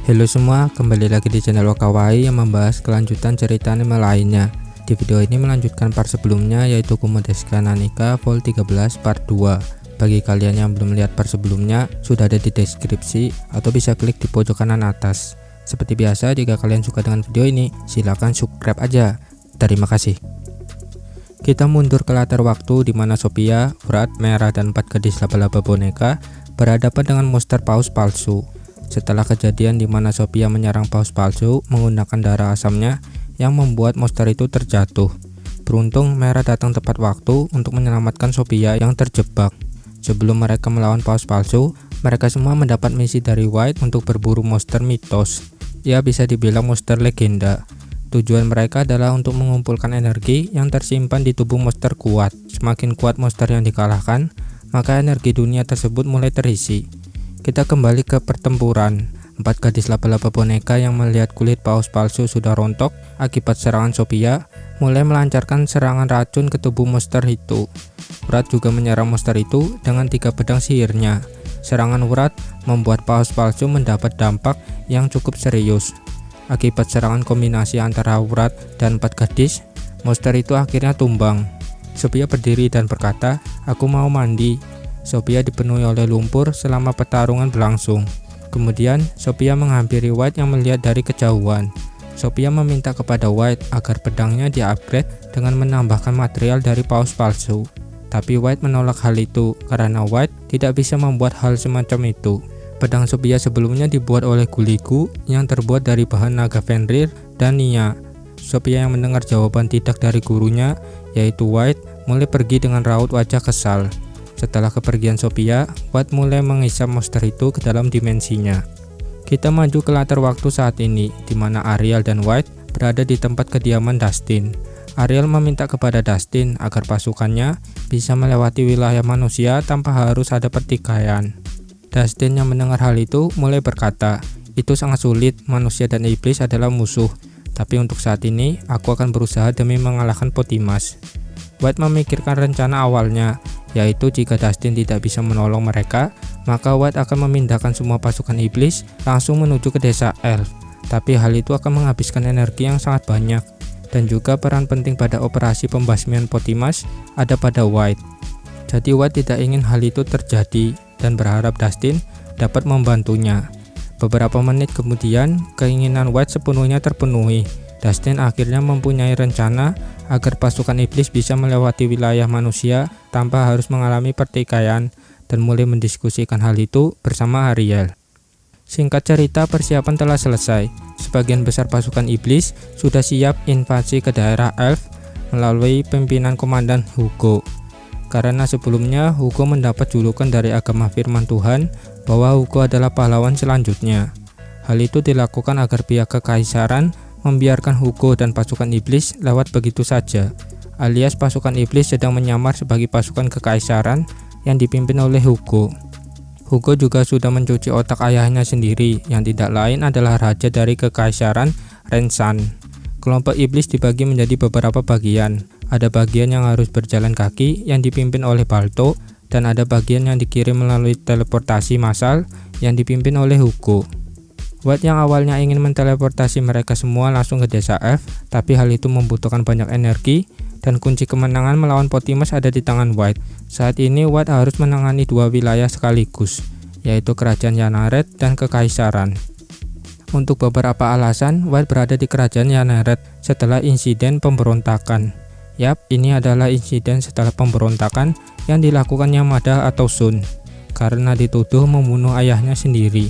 Halo semua, kembali lagi di channel Wakawai yang membahas kelanjutan cerita anime lainnya. Di video ini melanjutkan part sebelumnya, yaitu Kumodesuka Nanika Vol 13 part 2. Bagi kalian yang belum melihat part sebelumnya, sudah ada di deskripsi atau bisa klik di pojok kanan atas. Seperti biasa, jika kalian suka dengan video ini, silahkan subscribe aja. Terima kasih. Kita mundur ke latar waktu di mana Sophia, Urat, Merah, dan 4 gadis laba-laba boneka berhadapan dengan monster paus palsu. Setelah kejadian di mana Sophia menyerang paus palsu menggunakan darah asamnya yang membuat monster itu terjatuh. Beruntung Merah datang tepat waktu untuk menyelamatkan Sophia yang terjebak. Sebelum mereka melawan paus palsu, mereka semua mendapat misi dari White untuk berburu monster mitos. Ya, bisa dibilang monster legenda. Tujuan mereka adalah untuk mengumpulkan energi yang tersimpan di tubuh monster kuat. Semakin kuat monster yang dikalahkan, maka energi dunia tersebut mulai terisi. Kita kembali ke pertempuran. 4 gadis laba-laba boneka yang melihat kulit paus palsu sudah rontok akibat serangan Sophia mulai melancarkan serangan racun ke tubuh monster itu. Urat juga menyerang monster itu dengan 3 pedang sihirnya. Serangan Urat membuat paus palsu mendapat dampak yang cukup serius. Akibat serangan kombinasi antara Urat dan 4 gadis, monster itu akhirnya tumbang. Sophia berdiri dan berkata, "Aku mau mandi." Sophia dipenuhi oleh lumpur selama pertarungan berlangsung. Kemudian Sophia menghampiri White yang melihat dari kejauhan. Sophia meminta kepada White agar pedangnya di-upgrade dengan menambahkan material dari paus palsu. Tapi White menolak hal itu karena White tidak bisa membuat hal semacam itu. Pedang Sophia sebelumnya dibuat oleh Guliku yang terbuat dari bahan naga Fenrir dan Nia. Sophia yang mendengar jawaban tidak dari gurunya, yaitu White, mulai pergi dengan raut wajah kesal. Setelah kepergian Sophia, White mulai menghisap monster itu ke dalam dimensinya. Kita maju ke latar waktu saat ini, di mana Ariel dan White berada di tempat kediaman Dustin. Ariel meminta kepada Dustin agar pasukannya bisa melewati wilayah manusia tanpa harus ada pertikaian. Dustin yang mendengar hal itu mulai berkata, "Itu sangat sulit, manusia dan iblis adalah musuh. Tapi untuk saat ini, aku akan berusaha demi mengalahkan Potimas." White memikirkan rencana awalnya, yaitu jika Dustin tidak bisa menolong mereka, maka White akan memindahkan semua pasukan iblis langsung menuju ke desa elf. Tapi hal itu akan menghabiskan energi yang sangat banyak, dan juga peran penting pada operasi pembasmian Potimas ada pada White. Jadi White tidak ingin hal itu terjadi dan berharap Dustin dapat membantunya. Beberapa menit kemudian, keinginan White sepenuhnya terpenuhi. Dustin akhirnya mempunyai rencana agar pasukan iblis bisa melewati wilayah manusia tanpa harus mengalami pertikaian dan mulai mendiskusikan hal itu bersama Ariel. Singkat cerita, persiapan telah selesai. Sebagian besar pasukan iblis sudah siap invasi ke daerah elf melalui pimpinan Komandan Hugo. Karena sebelumnya Hugo mendapat julukan dari agama firman Tuhan bahwa Hugo adalah pahlawan selanjutnya. Hal itu dilakukan agar pihak kekaisaran membiarkan Hugo dan pasukan iblis lewat begitu saja, alias pasukan iblis sedang menyamar sebagai pasukan kekaisaran yang dipimpin oleh Hugo. Hugo juga sudah mencuci otak ayahnya sendiri, yang tidak lain adalah raja dari kekaisaran Rensan. Kelompok iblis dibagi menjadi beberapa bagian. Ada bagian yang harus berjalan kaki yang dipimpin oleh Balto, dan ada bagian yang dikirim melalui teleportasi massal yang dipimpin oleh Hugo. White yang awalnya ingin menteleportasi mereka semua langsung ke desa F, tapi hal itu membutuhkan banyak energi dan kunci kemenangan melawan Potimas ada di tangan White. Saat ini White harus menangani 2 wilayah sekaligus, yaitu kerajaan Yanaret dan kekaisaran. Untuk beberapa alasan, White berada di kerajaan Yanaret setelah insiden pemberontakan. Yap, ini adalah insiden setelah pemberontakan yang dilakukan Yamada atau Sun, karena dituduh membunuh ayahnya sendiri.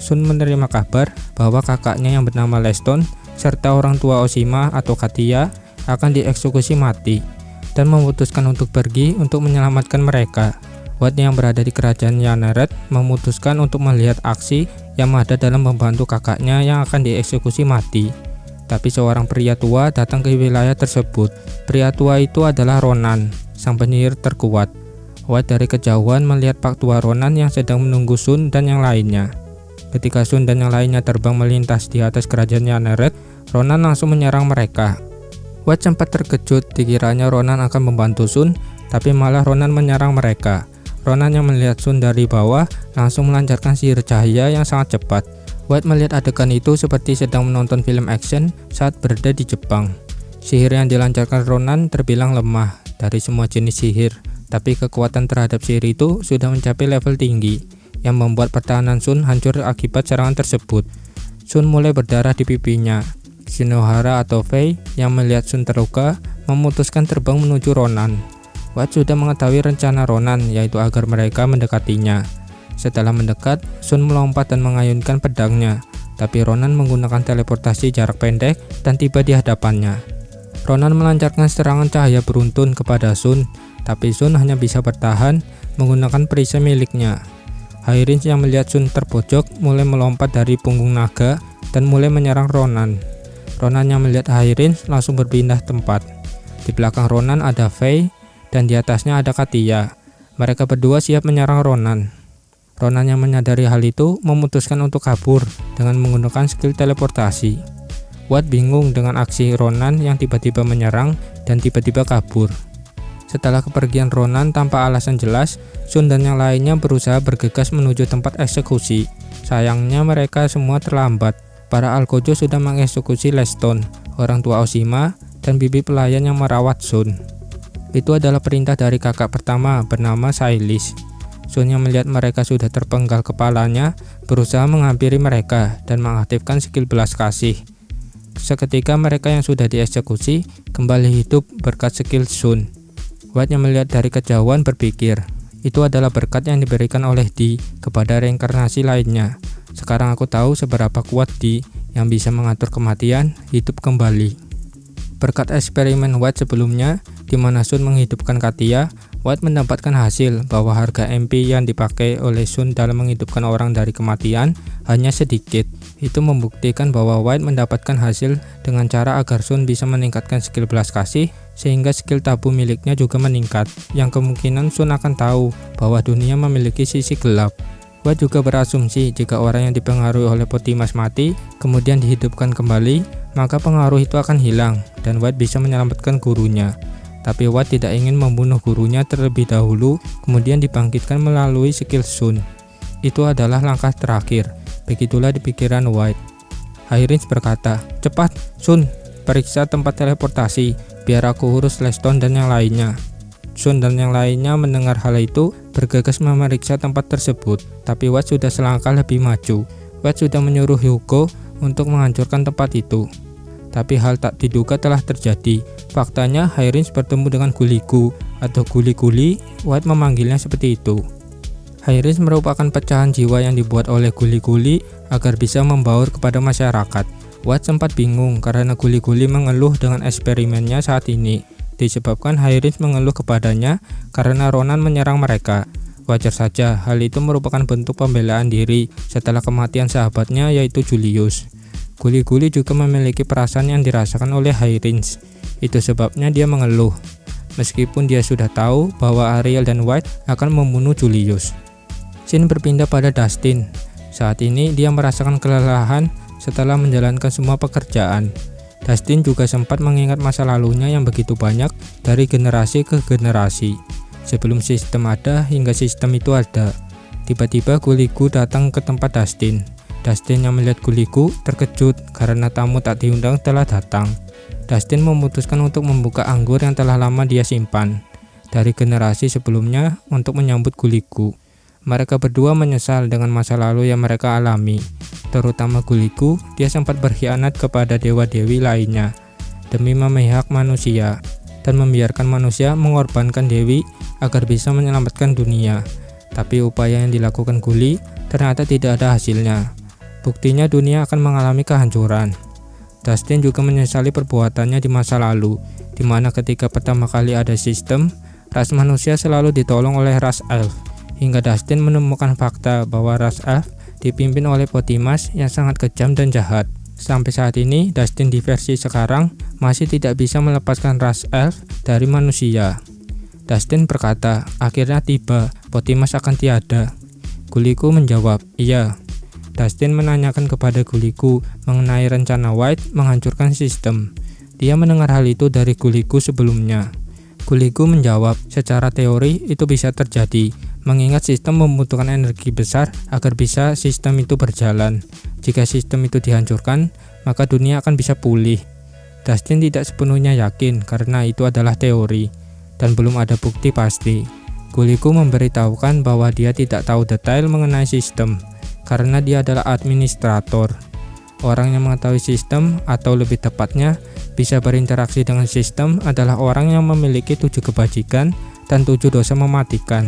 Sun menerima kabar bahwa kakaknya yang bernama Leston serta orang tua Oshima atau Katia akan dieksekusi mati dan memutuskan untuk pergi untuk menyelamatkan mereka. White yang berada di kerajaan Yanaret memutuskan untuk melihat aksi Yamada dalam membantu kakaknya yang akan dieksekusi mati. Tapi seorang pria tua datang ke wilayah tersebut. Pria tua itu adalah Ronan, sang penyihir terkuat. White dari kejauhan melihat Pak Tua Ronan yang sedang menunggu Sun dan yang lainnya. Ketika Sun dan yang lainnya terbang melintas di atas kerajaan Yanaret, Ronan langsung menyerang mereka. White sempat terkejut, dikiranya Ronan akan membantu Sun, tapi malah Ronan menyerang mereka. Ronan yang melihat Sun dari bawah langsung melancarkan sihir cahaya yang sangat cepat. White melihat adegan itu seperti sedang menonton film action saat berada di Jepang. Sihir yang dilancarkan Ronan terbilang lemah dari semua jenis sihir, tapi kekuatan terhadap sihir itu sudah mencapai level tinggi, yang membuat pertahanan Sun hancur akibat serangan tersebut. Sun mulai berdarah di pipinya. Shinohara atau Fei yang melihat Sun terluka memutuskan terbang menuju Ronan. White sudah mengetahui rencana Ronan, yaitu agar mereka mendekatinya. Setelah mendekat, Sun melompat dan mengayunkan pedangnya, tapi Ronan menggunakan teleportasi jarak pendek dan tiba di hadapannya. Ronan melancarkan serangan cahaya beruntun kepada Sun, tapi Sun hanya bisa bertahan menggunakan perisai miliknya. Hairins yang melihat Sun terpojok mulai melompat dari punggung naga dan mulai menyerang Ronan. Ronan yang melihat Hairins langsung berpindah tempat. Di belakang Ronan ada Fei dan di atasnya ada Katia. Mereka berdua siap menyerang Ronan. Ronan yang menyadari hal itu memutuskan untuk kabur dengan menggunakan skill teleportasi. White bingung dengan aksi Ronan yang tiba-tiba menyerang dan tiba-tiba kabur. Setelah kepergian Ronan tanpa alasan jelas, Sun dan yang lainnya berusaha bergegas menuju tempat eksekusi. Sayangnya mereka semua terlambat. Para Algojo sudah mengeksekusi Leston, orang tua Oshima, dan bibi pelayan yang merawat Sun. Itu adalah perintah dari kakak pertama bernama Sailis. Sun yang melihat mereka sudah terpenggal kepalanya, berusaha menghampiri mereka dan mengaktifkan skill belas kasih. Seketika mereka yang sudah dieksekusi kembali hidup berkat skill Sun. White yang melihat dari kejauhan berpikir, itu adalah berkat yang diberikan oleh Di kepada reinkarnasi lainnya. Sekarang aku tahu seberapa kuat Di yang bisa mengatur kematian hidup kembali. Berkat eksperimen White sebelumnya, di mana Sun menghidupkan Katia, White mendapatkan hasil bahwa harga MP yang dipakai oleh Sun dalam menghidupkan orang dari kematian hanya sedikit. Itu membuktikan bahwa White mendapatkan hasil dengan cara agar Sun bisa meningkatkan skill belas kasih, sehingga skill tabu miliknya juga meningkat, yang kemungkinan Sun akan tahu bahwa dunia memiliki sisi gelap. White juga berasumsi jika orang yang dipengaruhi oleh Potimas mati, kemudian dihidupkan kembali, maka pengaruh itu akan hilang, dan White bisa menyelamatkan gurunya. Tapi White tidak ingin membunuh gurunya terlebih dahulu, kemudian dibangkitkan melalui skill Sun. Itu adalah langkah terakhir, begitulah di pikiran White. Hairins berkata, "Cepat, Sun, periksa tempat teleportasi, biar aku urus Leston dan yang lainnya." Sun dan yang lainnya mendengar hal itu, bergegas memeriksa tempat tersebut, tapi White sudah selangkah lebih maju. White sudah menyuruh Hyugo untuk menghancurkan tempat itu. Tapi hal tak diduga telah terjadi. Faktanya, Hairins bertemu dengan Guliku atau Guli-Guli, White memanggilnya seperti itu. Hairins merupakan pecahan jiwa yang dibuat oleh Guli-Guli agar bisa membaur kepada masyarakat. White sempat bingung karena Guli-Guli mengeluh dengan eksperimennya saat ini. Disebabkan Hairins mengeluh kepadanya karena Ronan menyerang mereka. Wajar saja, hal itu merupakan bentuk pembelaan diri setelah kematian sahabatnya yaitu Julius. Guli-Guli juga memiliki perasaan yang dirasakan oleh Hairins. Itu sebabnya dia mengeluh, meskipun dia sudah tahu bahwa Ariel dan White akan membunuh Julius. Scene berpindah pada Dustin. Saat ini dia merasakan kelelahan setelah menjalankan semua pekerjaan. Dustin juga sempat mengingat masa lalunya yang begitu banyak dari generasi ke generasi. Sebelum sistem ada hingga sistem itu ada. Tiba-tiba Guliku datang ke tempat Dustin. Dustin yang melihat Guliku terkejut karena tamu tak diundang telah datang. Dustin memutuskan untuk membuka anggur yang telah lama dia simpan dari generasi sebelumnya untuk menyambut Guliku. Mereka berdua menyesal dengan masa lalu yang mereka alami. Terutama Guliku, dia sempat berkhianat kepada dewa-dewi lainnya demi memihak manusia dan membiarkan manusia mengorbankan dewi agar bisa menyelamatkan dunia. Tapi upaya yang dilakukan Guli ternyata tidak ada hasilnya. Buktinya dunia akan mengalami kehancuran. Dustin juga menyesali perbuatannya di masa lalu, di mana ketika pertama kali ada sistem, ras manusia selalu ditolong oleh ras elf, hingga Dustin menemukan fakta bahwa ras elf dipimpin oleh Potimas yang sangat kejam dan jahat. Sampai saat ini, Dustin di versi sekarang masih tidak bisa melepaskan ras elf dari manusia. Dustin berkata, akhirnya tiba, Potimas akan tiada. Guliku menjawab, iya. Dustin menanyakan kepada Guliku mengenai rencana White menghancurkan sistem. Dia mendengar hal itu dari Guliku sebelumnya. Guliku menjawab, secara teori itu bisa terjadi, mengingat sistem membutuhkan energi besar agar bisa sistem itu berjalan. Jika sistem itu dihancurkan, maka dunia akan bisa pulih. Dustin tidak sepenuhnya yakin karena itu adalah teori dan belum ada bukti pasti. Guliku memberitahukan bahwa dia tidak tahu detail mengenai sistem karena dia adalah administrator. Orang yang mengetahui sistem, atau lebih tepatnya bisa berinteraksi dengan sistem, adalah orang yang memiliki 7 kebajikan dan 7 dosa mematikan.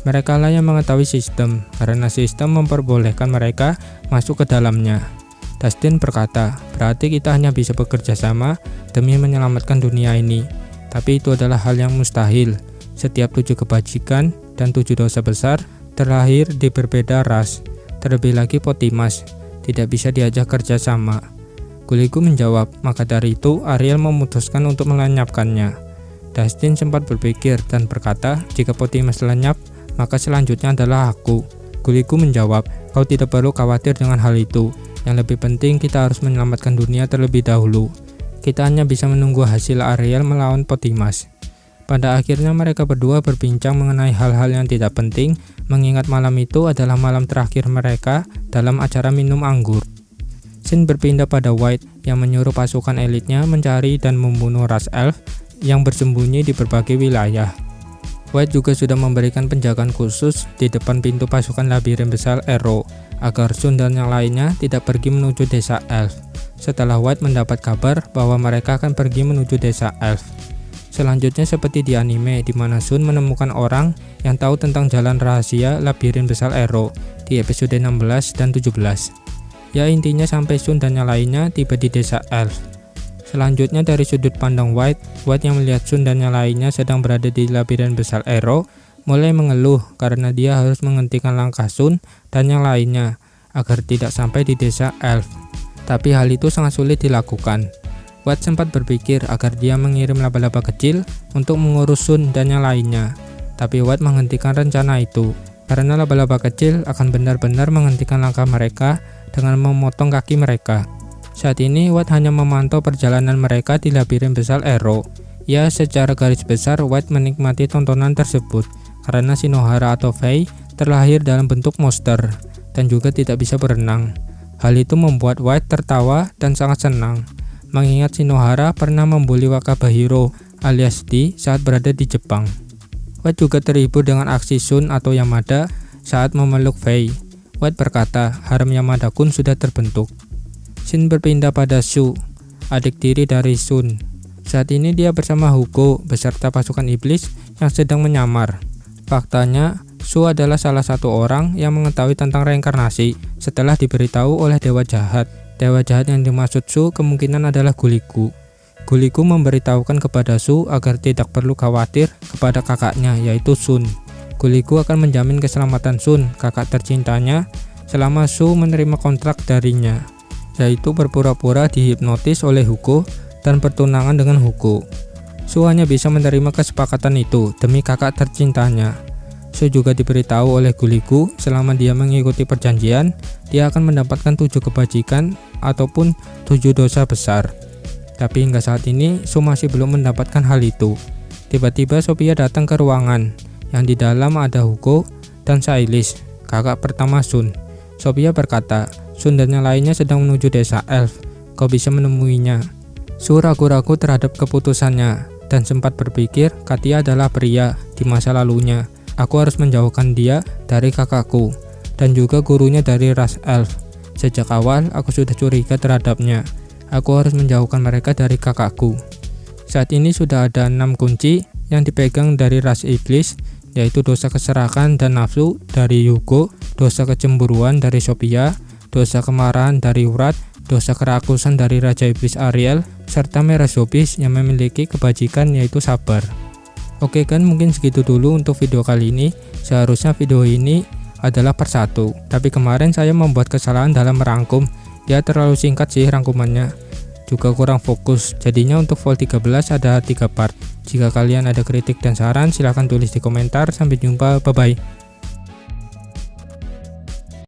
Mereka lah yang mengetahui sistem karena sistem memperbolehkan mereka masuk ke dalamnya. Dustin berkata, berarti kita hanya bisa bekerja sama demi menyelamatkan dunia ini. Tapi itu adalah hal yang mustahil. Setiap 7 kebajikan dan 7 dosa besar terlahir di berbeda ras. Terlebih lagi Potimas tidak bisa diajak kerja sama. Guliku menjawab, maka dari itu Ariel memutuskan untuk melenyapkannya. Dustin sempat berpikir dan berkata, jika Potimas lenyap, maka selanjutnya adalah aku. Guliku menjawab, kau tidak perlu khawatir dengan hal itu. Yang lebih penting kita harus menyelamatkan dunia terlebih dahulu. Kita hanya bisa menunggu hasil Ariel melawan Potimas. Pada akhirnya mereka berdua berbincang mengenai hal-hal yang tidak penting, mengingat malam itu adalah malam terakhir mereka dalam acara minum anggur. Scene berpindah pada White yang menyuruh pasukan elitnya mencari dan membunuh ras elf yang bersembunyi di berbagai wilayah. White juga sudah memberikan penjagaan khusus di depan pintu pasukan labirin besar Arrow agar Sun dan yang lainnya tidak pergi menuju desa elf. Setelah White mendapat kabar bahwa mereka akan pergi menuju desa elf. Selanjutnya seperti di anime di mana Sun menemukan orang yang tahu tentang jalan rahasia labirin besar Arrow di episode 16 dan 17. Ya intinya sampai Sun dan yang lainnya tiba di desa elf. Selanjutnya dari sudut pandang White yang melihat Sun dan yang lainnya sedang berada di labirin besar Arrow mulai mengeluh karena dia harus menghentikan langkah Sun dan yang lainnya agar tidak sampai di desa elf. Tapi hal itu sangat sulit dilakukan. White sempat berpikir agar dia mengirim laba-laba kecil untuk mengurus Sun dan yang lainnya. Tapi White menghentikan rencana itu karena laba-laba kecil akan benar-benar menghentikan langkah mereka dengan memotong kaki mereka. Saat ini White hanya memantau perjalanan mereka di labirin besar Arrow. Ya, secara garis besar White menikmati tontonan tersebut karena Shinohara atau Faye terlahir dalam bentuk monster dan juga tidak bisa berenang. Hal itu membuat White tertawa dan sangat senang, mengingat Shinohara pernah membuli Wakabahiro alias D saat berada di Jepang. White juga terhibur dengan aksi Sun atau Yamada saat memeluk Faye. White berkata, harem Yamada-kun sudah terbentuk. Scene berpindah pada Shu, adik tiri dari Sun. Saat ini dia bersama Hugo beserta pasukan iblis yang sedang menyamar. Faktanya, Shu adalah salah satu orang yang mengetahui tentang reinkarnasi setelah diberitahu oleh dewa jahat. Dewa jahat yang dimaksud Shu kemungkinan adalah Guliku. Guliku memberitahukan kepada Shu agar tidak perlu khawatir kepada kakaknya yaitu Sun. Guliku akan menjamin keselamatan Sun, kakak tercintanya, selama Shu menerima kontrak darinya, yaitu berpura-pura dihipnotis oleh Hugo dan bertunangan dengan Hugo. Shu hanya bisa menerima kesepakatan itu demi kakak tercintanya. Shu juga diberitahu oleh Guliku selama dia mengikuti perjanjian, dia akan mendapatkan 7 kebajikan ataupun 7 dosa besar. Tapi hingga saat ini Shu masih belum mendapatkan hal itu. Tiba-tiba Sophia datang ke ruangan yang di dalam ada Hugo dan Sailis, kakak pertama Sun. Sophia berkata, Sun dan yang lainnya sedang menuju desa elf. Kau bisa menemuinya. Shu ragu-ragu terhadap keputusannya dan sempat berpikir Katia adalah pria di masa lalunya. Aku harus menjauhkan dia dari kakakku dan juga gurunya dari ras elf. Sejak awal aku sudah curiga terhadapnya. Aku harus menjauhkan mereka dari kakakku. Saat ini sudah ada 6 kunci yang dipegang dari ras iblis, yaitu dosa keserakahan dan nafsu dari Hugo, dosa kecemburuan dari Sophia, dosa kemarahan dari Urat, dosa kerakusan dari Raja Iblis Ariel, serta Merezobis yang memiliki kebajikan yaitu sabar. Oke kan, mungkin segitu dulu untuk video kali ini. Seharusnya video ini adalah part 1, tapi kemarin saya membuat kesalahan dalam merangkum. Ya terlalu singkat sih rangkumannya, juga kurang fokus. Jadinya untuk Vol 13 ada 3 part. Jika kalian ada kritik dan saran silahkan tulis di komentar. Sampai jumpa, bye bye.